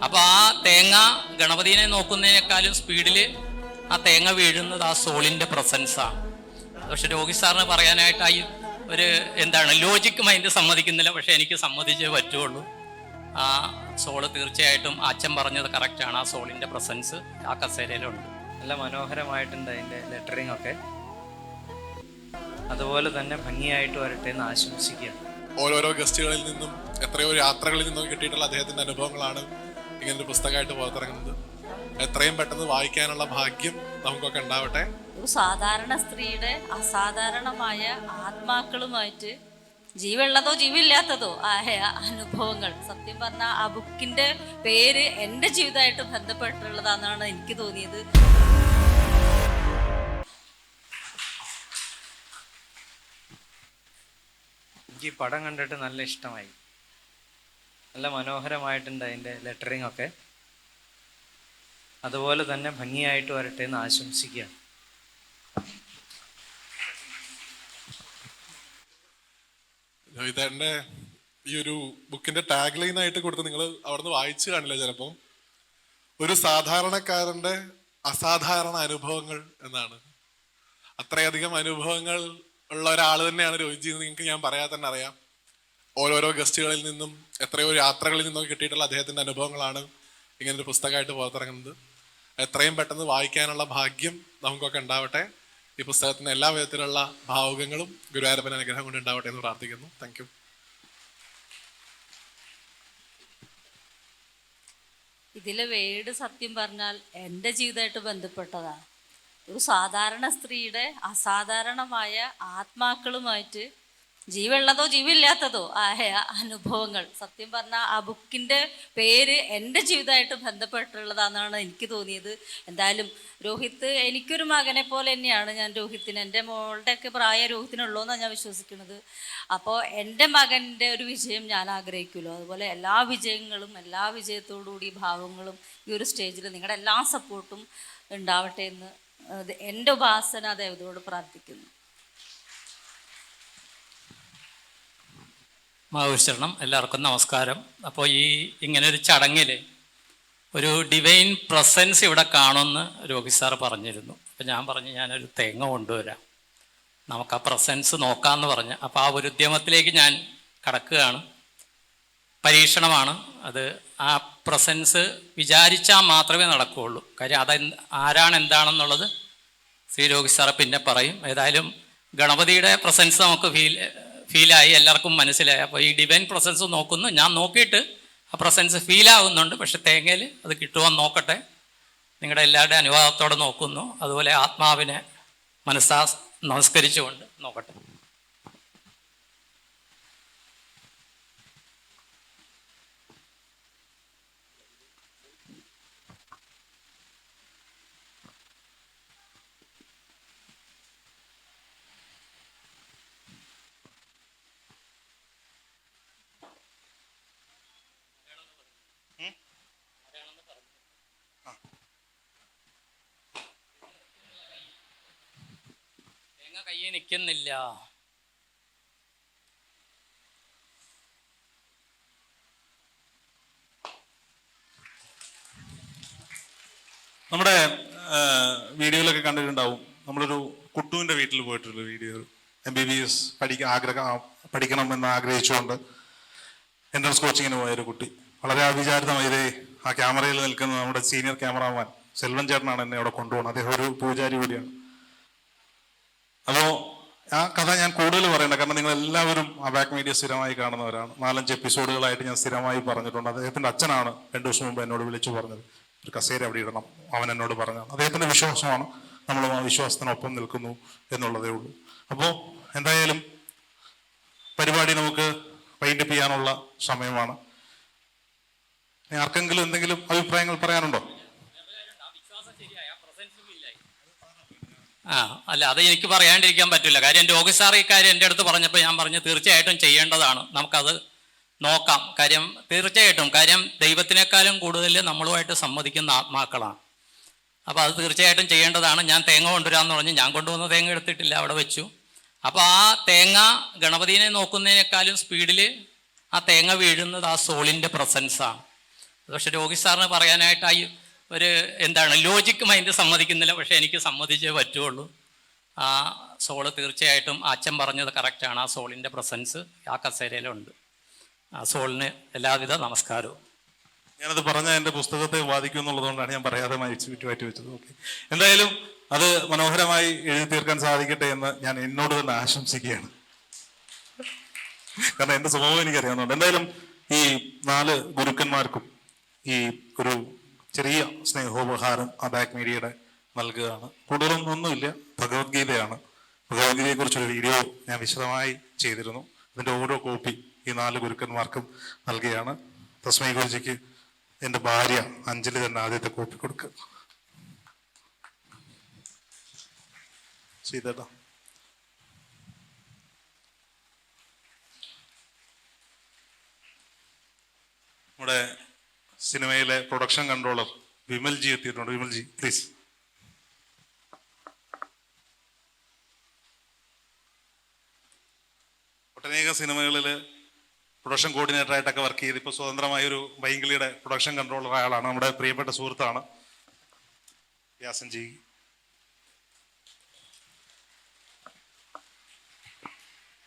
അപ്പോൾ ആ തേങ്ങ ഗണപതിനെ നോക്കുന്നതിനേക്കാളും സ്പീഡിൽ ആ തേങ്ങ വീഴുന്നത് ആ സോളിൻ്റെ പ്രസൻസാണ്. പക്ഷെ രോഗി സാറിന് പറയാനായിട്ടായി ഒരു ലോജിക്ക് മൈൻഡ് സമ്മതിക്കുന്നില്ല. പക്ഷെ എനിക്ക് സമ്മതിച്ചേ പറ്റുള്ളൂ. ആ സോള് തീർച്ചയായിട്ടും അച്ഛൻ പറഞ്ഞത് കറക്റ്റാണ്. ആ സോളിൻ്റെ പ്രസൻസ് ആ കസേരയിലുണ്ട്. നല്ല മനോഹരമായിട്ടുണ്ട് അതിൻ്റെ ലെറ്ററിങ് ഒക്കെ. അതുപോലെ തന്നെ ഭംഗിയായിട്ട് വരട്ടെ എന്ന് ആശംസിക്കുക. ഓരോരോ ഗസ്റ്റുകളിൽ നിന്നും എത്രയോ യാത്രകളിൽ നിന്നും കിട്ടിയിട്ടുള്ള അദ്ദേഹത്തിൻ്റെ അനുഭവങ്ങളാണ് ഇങ്ങനൊരു പുസ്തകമായിട്ട് പുറത്തിറങ്ങുന്നത്. എത്രയും പെട്ടെന്ന് വായിക്കാനുള്ള ഭാഗ്യം നമുക്കൊക്കെ ഉണ്ടാവട്ടെ. ഒരു സാധാരണ സ്ത്രീയുടെ അസാധാരണമായ ആത്മാക്കളുമായിട്ട് ജീവുള്ളതോ ജീവില്ലാത്തതോ ആയ അനുഭവങ്ങൾ. സത്യം പറഞ്ഞാൽ ആ ബുക്കിന്റെ പേര് എൻ്റെ ജീവിതമായിട്ട് ബന്ധപ്പെട്ടുള്ളതാണെന്നാണ് എനിക്ക് തോന്നിയത്. എനിക്ക് ഈ പടം കണ്ടിട്ട് നല്ല ഇഷ്ടമായി. നല്ല മനോഹരമായിട്ടുണ്ട് അതിൻ്റെ ലെറ്ററിങ് ഒക്കെ. അതുപോലെ തന്നെ ഭംഗിയായിട്ട് വരട്ടെ എന്ന് ആശംസിക്കുക. ഇതെന്റെ ഈ ഒരു ബുക്കിന്റെ ടാഗ് ലൈൻ ആയിട്ട് കൊടുത്ത് നിങ്ങൾ അവിടുന്ന് വായിച്ചു കാണില്ല ചിലപ്പോൾ. ഒരു സാധാരണക്കാരന്റെ അസാധാരണ അനുഭവങ്ങൾ എന്നാണ്. അത്രയധികം അനുഭവങ്ങൾ ഉള്ള ഒരാൾ തന്നെയാണ് രോഹിജി എന്ന് നിങ്ങൾക്ക് ഞാൻ പറയാതെ തന്നെ അറിയാം. ഓരോരോ ഗസ്റ്റുകളിൽ നിന്നും എത്രയോ യാത്രകളിൽ നിന്നും കിട്ടിയിട്ടുള്ള അദ്ദേഹത്തിൻ്റെ അനുഭവങ്ങളാണ് ഇങ്ങനൊരു പുസ്തകമായിട്ട് പുറത്തിറങ്ങുന്നത്. എത്രയും പെട്ടെന്ന് വായിക്കാനുള്ള ഭാഗ്യം നമുക്കൊക്കെ ഉണ്ടാവട്ടെ. ഈ പുസ്തകത്തിന് എല്ലാ വിധത്തിലുള്ള ഭാവുകങ്ങളും ഗുരുവായൂരപ്പൻ്റെ അനുഗ്രഹം കൊണ്ട് ഉണ്ടാവട്ടെ എന്ന് പ്രാർത്ഥിക്കുന്നു. Thank you. ഇതിലെ വേട് സത്യം പറഞ്ഞാൽ എൻ്റെ ജീവിതമായിട്ട് ബന്ധപ്പെട്ടതാണ്. ഒരു സാധാരണ സ്ത്രീയുടെ അസാധാരണമായ ആത്മാക്കളുമായിട്ട് ജീവുള്ളതോ ജീവില്ലാത്തതോ ആയ അനുഭവങ്ങൾ. സത്യം പറഞ്ഞാൽ ആ ബുക്കിൻ്റെ പേര് എൻ്റെ ജീവിതമായിട്ട് ബന്ധപ്പെട്ടുള്ളതാണെന്നാണ് എനിക്ക് തോന്നിയത്. എന്തായാലും രോഹിത്ത് എനിക്കൊരു മകനെ പോലെ തന്നെയാണ് ഞാൻ രോഹിത്തിന്. എൻ്റെ മോളുടെയൊക്കെ പ്രായം രോഹിത്തിനുള്ളൂന്നാണ് ഞാൻ വിശ്വസിക്കുന്നത്. അപ്പോൾ എൻ്റെ മകൻ്റെ ഒരു വിജയം ഞാൻ ആഗ്രഹിക്കുമല്ലോ, അതുപോലെ എല്ലാ വിജയങ്ങളും എല്ലാ വിജയത്തോടുകൂടി ഭാവങ്ങളും ഈ ഒരു സ്റ്റേജിൽ നിങ്ങളുടെ എല്ലാ സപ്പോർട്ടും ഉണ്ടാവട്ടെ എന്ന് എൻ്റെ ഉപാസന ദേവതയോട് പ്രാർത്ഥിക്കുന്നു. മാവുശരണം. എല്ലാവർക്കും നമസ്കാരം. അപ്പോൾ ഇങ്ങനെ ഒരു ചടങ്ങിൽ ഒരു ഡിവൈൻ പ്രസൻസ് ഇവിടെ കാണുമെന്ന് രോഗി സാർ പറഞ്ഞിരുന്നു. അപ്പോൾ ഞാൻ പറഞ്ഞു ഞാനൊരു തേങ്ങ കൊണ്ടുവരാം, നമുക്ക് ആ പ്രസൻസ് നോക്കാമെന്ന് പറഞ്ഞു. അപ്പോൾ ആ ഒരു ഉദ്യമത്തിലേക്ക് ഞാൻ കടക്കുകയാണ്. പരീക്ഷണമാണ് അത്. ആ പ്രസൻസ് വിചാരിച്ചാൽ മാത്രമേ നടക്കുകയുള്ളൂ. കാര്യം ആരാണ് എന്താണെന്നുള്ളത് ശ്രീ രോഗി സാറ് പിന്നെ പറയും. ഏതായാലും ഗണപതിയുടെ പ്രസൻസ് നമുക്ക് ഫീലായി, എല്ലാവർക്കും മനസ്സിലായി. അപ്പോൾ ഈ ഡിവൈൻ പ്രസൻസ് നോക്കുന്നു. ഞാൻ നോക്കിയിട്ട് ആ പ്രസൻസ് ഫീലാകുന്നുണ്ട്. പക്ഷെ തേങ്ങയിൽ അത് കിട്ടുമോ എന്ന് നോക്കട്ടെ. നിങ്ങളുടെ എല്ലാവരുടെയും അനുവാദത്തോടെ നോക്കുന്നു. അതുപോലെ ആത്മാവിനെ മനസ്സാ നമസ്കരിച്ചുകൊണ്ട് നോക്കട്ടെ. കയ്യിൽ നിൽക്കുന്നില്ല. നമ്മുടെ വീഡിയോയിലൊക്കെ കണ്ടിട്ടുണ്ടാവും. നമ്മളൊരു കുട്ടുവിൻ്റെ വീട്ടിൽ പോയിട്ടുള്ള വീഡിയോ. MBBS പഠിക്കണം എന്ന് ആഗ്രഹിച്ചുകൊണ്ട് എൻട്രൻസ് കോച്ചിങ്ങിന് പോയൊരു കുട്ടി. വളരെ അവിചാരിതമായി ആ ക്യാമറയിൽ നിൽക്കുന്ന നമ്മുടെ സീനിയർ ക്യാമറാമാൻ സെൽവൻ ചേട്ടനാണ് എന്നെ അവിടെ കൊണ്ടുപോകുന്നത്. അദ്ദേഹം ഒരു പൂജാരി കൂടിയാണ്. അപ്പോൾ ആ കഥ ഞാൻ കൂടുതൽ പറയണ്ട, കാരണം നിങ്ങൾ എല്ലാവരും ആ ബാക്ക് മീഡിയ സ്ഥിരമായി കാണുന്നവരാണ്. 4-5 എപ്പിസോഡുകളായിട്ട് ഞാൻ സ്ഥിരമായി പറഞ്ഞിട്ടുണ്ട്. അദ്ദേഹത്തിൻ്റെ അച്ഛനാണ് 2 ദിവസം മുമ്പ് എന്നോട് വിളിച്ചു പറഞ്ഞത് ഒരു കസേര അവിടെ ഇടണം. അവൻ എന്നോട് പറഞ്ഞതാണ്. അദ്ദേഹത്തിൻ്റെ വിശ്വാസമാണ്. നമ്മൾ ആ വിശ്വാസത്തിനൊപ്പം നിൽക്കുന്നു എന്നുള്ളതേ ഉള്ളൂ. അപ്പോൾ എന്തായാലും പരിപാടി നമുക്ക് വൈൻഡപ്പ് ചെയ്യാനുള്ള സമയമാണ്. ആർക്കെങ്കിലും എന്തെങ്കിലും അഭിപ്രായങ്ങൾ പറയാനുണ്ടോ? അല്ല, അത് എനിക്ക് പറയാണ്ടിരിക്കാൻ പറ്റില്ല. കാര്യം രോഗി സാർ ഈ കാര്യം എൻ്റെ അടുത്ത് പറഞ്ഞപ്പോൾ ഞാൻ പറഞ്ഞു തീർച്ചയായിട്ടും ചെയ്യേണ്ടതാണ്, നമുക്കത് നോക്കാം. കാര്യം ദൈവത്തിനേക്കാളും കൂടുതൽ നമ്മളുമായിട്ട് സമ്മതിക്കുന്ന ആത്മാക്കളാണ്. അപ്പോൾ അത് തീർച്ചയായിട്ടും ചെയ്യേണ്ടതാണ്. ഞാൻ തേങ്ങ കൊണ്ടുവരാമെന്ന് പറഞ്ഞ് ഞാൻ കൊണ്ടുവന്ന തേങ്ങ എടുത്തിട്ടില്ല, അവിടെ വെച്ചു. അപ്പോൾ ആ തേങ്ങ ഗണപതിനെ നോക്കുന്നതിനേക്കാളും സ്പീഡിൽ ആ തേങ്ങ വീഴുന്നത് ആ സോളിൻ്റെ പ്രസൻസാണ്. പക്ഷെ രോഗി സാറിന് പറയാനായിട്ടായി ഒരു എന്താണ് ലോജിക്ക് മൈൻഡ് സമ്മതിക്കുന്നില്ല. പക്ഷേ എനിക്ക് സമ്മതിച്ചേ പറ്റുള്ളൂ. ആ സോള് തീർച്ചയായിട്ടും അച്ഛൻ പറഞ്ഞത് കറക്റ്റാണ്. ആ സോളിൻ്റെ പ്രസൻസ് ആ കസേരയിലുണ്ട്. ആ സോളിന് എല്ലാവിധ നമസ്കാരവും. ഞാനത് പറഞ്ഞ എൻ്റെ പുസ്തകത്തെ ബാധിക്കും എന്നുള്ളതുകൊണ്ടാണ് ഞാൻ പറയാതെ മാറ്റി വെച്ചത്. ഓക്കെ, എന്തായാലും അത് മനോഹരമായി എഴുതി തീർക്കാൻ സാധിക്കട്ടെ എന്ന് ഞാൻ എന്നോട് തന്നെ ആശംസിക്കുകയാണ്. കാരണം എൻ്റെ സ്വഭാവം എനിക്കറിയാവുന്നതുകൊണ്ട്. എന്തായാലും ഈ 4 ഗുരുക്കന്മാർക്കും ഈ ഒരു ചെറിയ സ്നേഹോപഹാരം അബാക് മീഡിയയുടെ നൽകുകയാണ്. കൂടുതലൊന്നും ഒന്നുമില്ല, ഭഗവത്ഗീതയാണ്. ഭഗവത്ഗീതയെക്കുറിച്ചൊരു വീഡിയോ ഞാൻ വിശദമായി ചെയ്തിരുന്നു. അതിൻ്റെ ഓരോ കോപ്പി ഈ 4 ഗുരുക്കന്മാർക്കും നൽകുകയാണ്. തസ്മൈ ഗുരുജിക്ക് എൻ്റെ ഭാര്യ അഞ്ജലി തന്നെ ആദ്യത്തെ കോപ്പി കൊടുക്കുക. ചെയ്തേട്ടാ. നമ്മുടെ സിനിമയിലെ പ്രൊഡക്ഷൻ കൺട്രോളർ വിമൽജി എത്തിയിട്ടുണ്ട്. വിമൽജി പ്ലീസ്. ഒട്ടനേകം സിനിമകളിൽ പ്രൊഡക്ഷൻ കോർഡിനേറ്ററായിട്ടൊക്കെ വർക്ക് ചെയ്ത് ഇപ്പോൾ സ്വതന്ത്രമായൊരു ബൈങ്കിളിയുടെ പ്രൊഡക്ഷൻ കൺട്രോളർ ആളാണ്. നമ്മുടെ പ്രിയപ്പെട്ട സുഹൃത്താണ് യാസൻജി.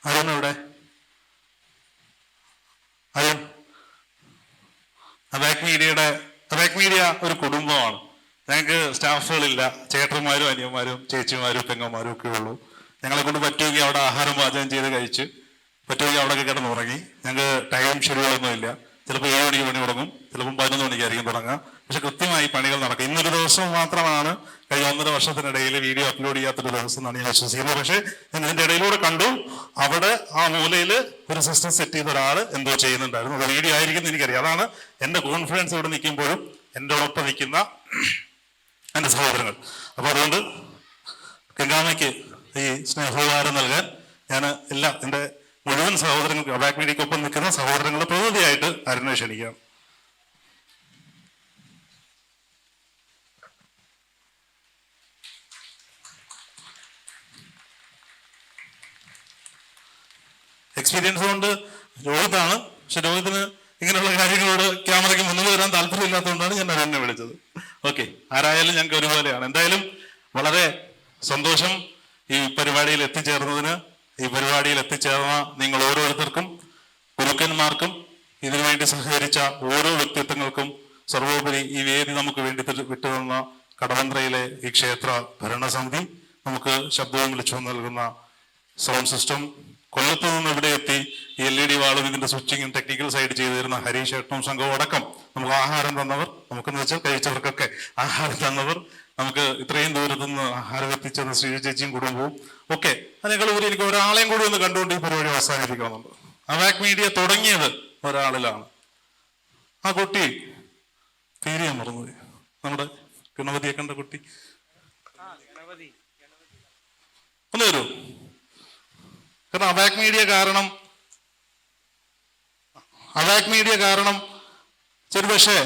അരുൺ എവിടെ? അരുൺ. അബാക് മീഡിയ ഒരു കുടുംബമാണ്. ഞങ്ങൾക്ക് സ്റ്റാഫുകളില്ല. ചേട്ടന്മാരും അനിയന്മാരും ചേച്ചിമാരും പെങ്ങന്മാരും ഒക്കെ ഉള്ളൂ. ഞങ്ങളെ കൊണ്ട് പറ്റുമെങ്കിൽ അവിടെ ആഹാരം പാചകം ചെയ്ത് കഴിച്ച് പറ്റുമെങ്കിൽ അവിടെയൊക്കെ കിടന്നുറങ്ങി. ഞങ്ങൾക്ക് ടൈം ഷെഡ്യൂളൊന്നും ഇല്ല. ചിലപ്പോൾ 7 മണിക്ക് പണി തുടങ്ങും, ചിലപ്പോൾ 11 മണിക്കായിരിക്കും തുടങ്ങുക. പക്ഷെ കൃത്യമായി പണികൾ നടക്കും. ഇന്നൊരു ദിവസം മാത്രമാണ് കഴിഞ്ഞ 1.5 വർഷത്തിനിടയിൽ വീഡിയോ അപ്ലോഡ് ചെയ്യാത്തൊരു ദിവസം എന്നാണ് ഞാൻ വിശ്വസിക്കുന്നത്. പക്ഷേ ഞാൻ ഇതിൻ്റെ ഇടയിലൂടെ കണ്ടു, അവിടെ ആ മൂലയിൽ ഒരു സിസ്റ്റം സെറ്റ് ചെയ്ത ഒരാൾ എന്തോ ചെയ്യുന്നുണ്ടായിരുന്നു. അത് വീഡിയോ ആയിരിക്കും എനിക്കറിയാം. അതാണ് എൻ്റെ കോൺഫിഡൻസ് ഇവിടെ നിൽക്കുമ്പോഴും എൻ്റെ ഒപ്പം നിൽക്കുന്ന എൻ്റെ സഹോദരങ്ങൾ. അപ്പോൾ അതുകൊണ്ട് ഗംഗാമയ്ക്ക് ഈ സ്നേഹോപഹാരം നൽകാൻ ഞാൻ എൻ്റെ മുഴുവൻ സഹോദരങ്ങൾക്ക്, അബാക് മീഡിയക്കൊപ്പം നിൽക്കുന്ന സഹോദരങ്ങളെ പ്രതിനിധിയായിട്ട് അരുണെ ക്ഷണിക്കുകയാണ്. എക്സ്പീരിയൻസ് കൊണ്ട് രോഹിതാണ്. പക്ഷെ രോഹിത്തിന് ഇങ്ങനെയുള്ള കാര്യങ്ങളോട് ക്യാമറയ്ക്ക് മുന്നിൽ വരാൻ താല്പര്യമില്ലാത്തതുകൊണ്ടാണ് ഞാൻ അരുണിനെ വിളിച്ചത്. ഓക്കെ, ആരായാലും ഞങ്ങൾക്ക് ഒരുപോലെയാണ്. എന്തായാലും വളരെ സന്തോഷം ഈ പരിപാടിയിൽ എത്തിച്ചേർന്നതിന്. ഈ പരിപാടിയിൽ എത്തിച്ചേർന്ന നിങ്ങൾ ഓരോരുത്തർക്കും, ഗുരുക്കന്മാർക്കും, ഇതിനുവേണ്ടി സഹകരിച്ച ഓരോ വ്യക്തിത്വങ്ങൾക്കും, സർവോപരി ഈ വേദി നമുക്ക് വേണ്ടി വിട്ടുതന്ന കടവന്ത്രയിലെ ഈ ക്ഷേത്ര ഭരണസമിതി, നമുക്ക് ശബ്ദവും വിളിച്ചു നൽകുന്ന സൗണ്ട് സിസ്റ്റം, കൊല്ലത്ത് നിന്ന് ഇവിടെ എത്തി ഈ LED വാളും ഇതിന്റെ സ്വിച്ചിങ്ങും ടെക്നിക്കൽ സൈഡ് ചെയ്തു തരുന്ന ഹരീഷ് ഏട്ടനും സംഘവും അടക്കം, നമുക്ക് ആഹാരം തന്നവർ, നമുക്കെന്ന് വെച്ചാൽ കഴിച്ചവർക്കൊക്കെ ആഹാരം തന്നവർ, നമുക്ക് ഇത്രയും ദൂരത്തു നിന്ന് ആഹാരം എത്തിച്ചെന്ന ശ്രീ ചേച്ചിയും കുടുംബവും ഒക്കെ. അതിനേക്കാൾ ഉപരി എനിക്ക് ഒരാളെയും കൂടി ഒന്ന് കണ്ടുകൊണ്ട് ഈ പരിപാടി അവസാനിപ്പിക്കണമെന്നുണ്ട്. അബാക് മീഡിയ തുടങ്ങിയത് ഒരാളിലാണ്. ആ കുട്ടി പേര് ഞാൻ മറന്നുപോയി, നമ്മുടെ ഗണപതിയെ കണ്ട കുട്ടി. ഒന്ന് വരൂ. കാരണം അബാക് മീഡിയ കാരണം ചെറുപക്ഷേ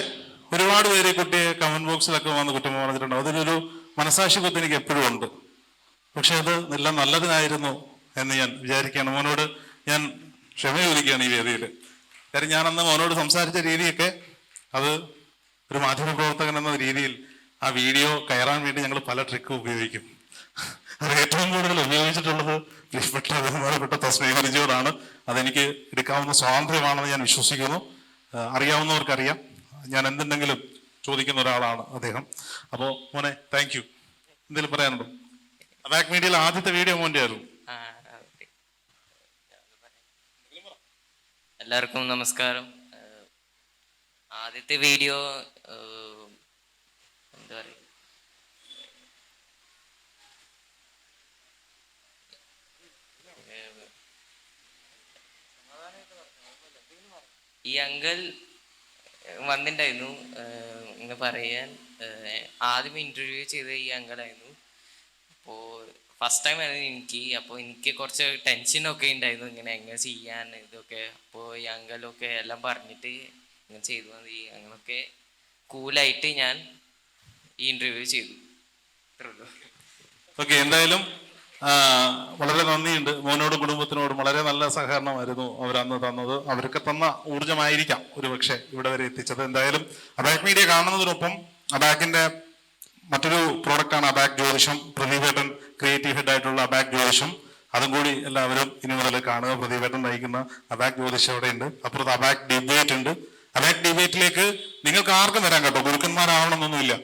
ഒരുപാട് പേര് കുട്ടിയെ കമന്റ് ബോക്സിലൊക്കെ വന്ന് കുറ്റം പറഞ്ഞിട്ടുണ്ടാവും. അതിലൊരു മനസാക്ഷി കുത്ത് എനിക്ക് എപ്പോഴും ഉണ്ട്. പക്ഷെ അത് എല്ലാം നല്ലതിനായിരുന്നു എന്ന് ഞാൻ വിചാരിക്കുകയാണ്. മോനോട് ഞാൻ ക്ഷമ ചോദിക്കുകയാണ് ഈ വേദിയിൽ. കാര്യം ഞാൻ അന്ന് മോനോട് സംസാരിച്ച രീതിയൊക്കെ, അത് ഒരു മാധ്യമപ്രവർത്തകൻ എന്ന രീതിയിൽ ആ വീഡിയോ കയറാൻ വേണ്ടി ഞങ്ങൾ പല ട്രിക്കും ഉപയോഗിക്കും. അത് ഏറ്റവും കൂടുതൽ ഉപയോഗിച്ചിട്ടുള്ളത് ബഹുമാനപ്പെട്ട തസ്മൈ ഗുരുജിയോടാണ്. അതെനിക്ക് എടുക്കാവുന്ന സ്വാതന്ത്ര്യമാണെന്ന് ഞാൻ വിശ്വസിക്കുന്നു. അറിയാവുന്നവർക്കറിയാം, ഞാൻ എന്തുണ്ടെങ്കിലും ചോദിക്കുന്ന ഒരാളാണ് അദ്ദേഹം. അപ്പോൾ മോനെ താങ്ക് യു. എന്തെങ്കിലും പറയാനുണ്ടോ? അബാക് മീഡിയയിൽ ആദ്യത്തെ വീഡിയോ മോൻ്റെ ആയിരുന്നു. എല്ലാവർക്കും നമസ്കാരം. ആദ്യത്തെ വീഡിയോ എന്താ പറയുക, ഈ അങ്കിൾ വന്നിട്ടുണ്ടായിരുന്നു ഇങ്ങനെ പറയാൻ. ആദ്യം ഇൻ്റർവ്യൂ ചെയ്ത ഈ അങ്കിളായിരുന്നു. അപ്പോൾ ഫസ്റ്റ് ടൈം ആയിരുന്നു എനിക്ക്. അപ്പോൾ എനിക്ക് കുറച്ച് ടെൻഷനൊക്കെ ഉണ്ടായിരുന്നു, എങ്ങനെ ചെയ്യാൻ ഇതൊക്കെ. അപ്പോൾ ഈ അങ്കിളൊക്കെ എല്ലാം പറഞ്ഞിട്ട് ഇങ്ങനെ ചെയ്തു മതി അങ്ങനെയൊക്കെ കൂലായിട്ട് ഞാൻ ഈ ഇൻ്റർവ്യൂ ചെയ്തു. ഓക്കെ, എന്തായാലും വളരെ നന്ദിയുണ്ട്. മോനോടും കുടുംബത്തിനോടും വളരെ നല്ല സഹകരണമായിരുന്നു അവരന്ന് തന്നത്. അവർക്ക് തന്ന ഊർജ്ജമായിരിക്കാം ഒരുപക്ഷെ ഇവിടെ വരെ എത്തിച്ചത്. എന്തായാലും അബാക് മീഡിയ കാണുന്നതിനൊപ്പം അബാക്കിന്റെ മറ്റൊരു പ്രോഡക്റ്റാണ് അബാക് ജ്യോതിഷം. പ്രദീപേട്ടൻ ക്രിയേറ്റീവ് ഹെഡ് ആയിട്ടുള്ള അബാക് ജ്യോതിഷം, അതും കൂടി എല്ലാവരും ഇനി മുതൽ കാണുക. പ്രദീപേട്ടൻ നയിക്കുന്ന അബാക് ജ്യോതിഷം അവിടെ ഉണ്ട്. അപ്പുറത്ത് അബാക് ഡിബേറ്റ് ഉണ്ട്. അബാക് ഡിബേറ്റിലേക്ക് നിങ്ങൾക്ക് ആർക്കും വരാൻ കേട്ടോ, ഗുരുക്കന്മാരാവണമെന്നൊന്നുമില്ല.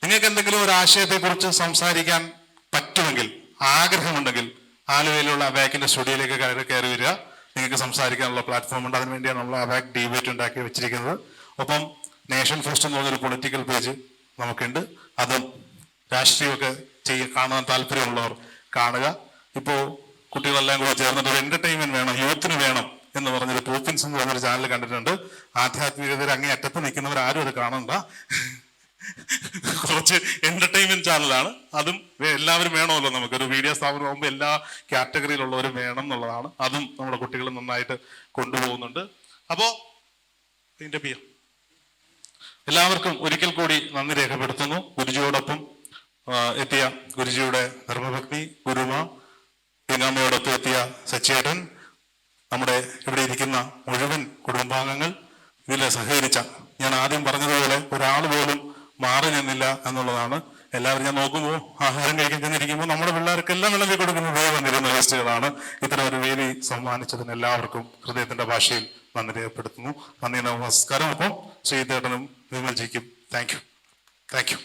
നിങ്ങൾക്ക് എന്തെങ്കിലും ഒരു ആശയത്തെക്കുറിച്ച് സംസാരിക്കാൻ പറ്റുമെങ്കിൽ, ആഗ്രഹമുണ്ടെങ്കിൽ ആലുവയിലുള്ള അബാക്കിന്റെ സ്റ്റുഡിയോയിലേക്ക് കയറി വരിക. നിങ്ങൾക്ക് സംസാരിക്കാനുള്ള പ്ലാറ്റ്ഫോം ഉണ്ട്. അതിനുവേണ്ടിയാണ് നമ്മൾ അബാക് ഡിബേറ്റ് ഉണ്ടാക്കി വെച്ചിരിക്കുന്നത്. ഒപ്പം നേഷൻ ഫസ്റ്റ് എന്ന് പറഞ്ഞൊരു പൊളിറ്റിക്കൽ പേജ് നമുക്കുണ്ട്. അതും രാഷ്ട്രീയമൊക്കെ കാണാൻ താല്പര്യമുള്ളവർ കാണുക. ഇപ്പോൾ കുട്ടികളെല്ലാം കൂടി ചേർന്നിട്ട് ഒരു എന്റർടൈൻമെന്റ് വേണം, യൂത്തിന് വേണം എന്ന് പറഞ്ഞൊരു പോപ്പിൻസ് എന്ന് പറഞ്ഞൊരു ചാനൽ കണ്ടിട്ടുണ്ട്. ആധ്യാത്മികതയിൽ അങ്ങേ അറ്റത്ത് നിൽക്കുന്നവർ ആരും അത് കാണണ്ട. കുറച്ച് എന്റർടൈൻമെന്റ് ചാനലാണ്. അതും എല്ലാവരും വേണമല്ലോ. നമുക്കൊരു മീഡിയ സ്ഥാപനമാകുമ്പോൾ എല്ലാ കാറ്റഗറിയിലുള്ളവരും വേണം എന്നുള്ളതാണ്. അതും നമ്മുടെ കുട്ടികൾ നന്നായിട്ട് കൊണ്ടുപോകുന്നുണ്ട്. അപ്പോ ഇതിന്റെ എല്ലാവർക്കും ഒരിക്കൽ കൂടി നന്ദി രേഖപ്പെടുത്തുന്നു. ഗുരുജിയോടൊപ്പം എത്തിയ ഗുരുജിയുടെ ധർമ്മഭക്തി ഗുരുമ, ഗംഗാമ്മയോടൊപ്പം എത്തിയ സച്ചേട്ടൻ, നമ്മുടെ ഇവിടെ ഇരിക്കുന്ന മുഴുവൻ കുടുംബാംഗങ്ങൾ, ഇതിൽ സഹകരിച്ച, ഞാൻ ആദ്യം പറഞ്ഞതുപോലെ ഒരാൾ പോലും മാറി നിന്നില്ല എന്നുള്ളതാണ്. എല്ലാവരും ഞാൻ നോക്കുമ്പോൾ ആഹാരം കഴിക്കാൻ ചെന്നിരിക്കുമ്പോൾ നമ്മുടെ പിള്ളേർക്കെല്ലാം വിളമ്പി കൊടുക്കുന്നത് വന്നിരുന്ന വേസ്റ്റുകളാണ്. ഇത്തരം ഒരു വേദി സമ്മാനിച്ചതിന് എല്ലാവർക്കും ഹൃദയത്തിന്റെ ഭാഷയിൽ നന്ദി രേഖപ്പെടുത്തുന്നു. നന്ദി, നമസ്കാരം. ഒപ്പം ശ്രീധേട്ടനും വിമൽജിക്കും താങ്ക് യു.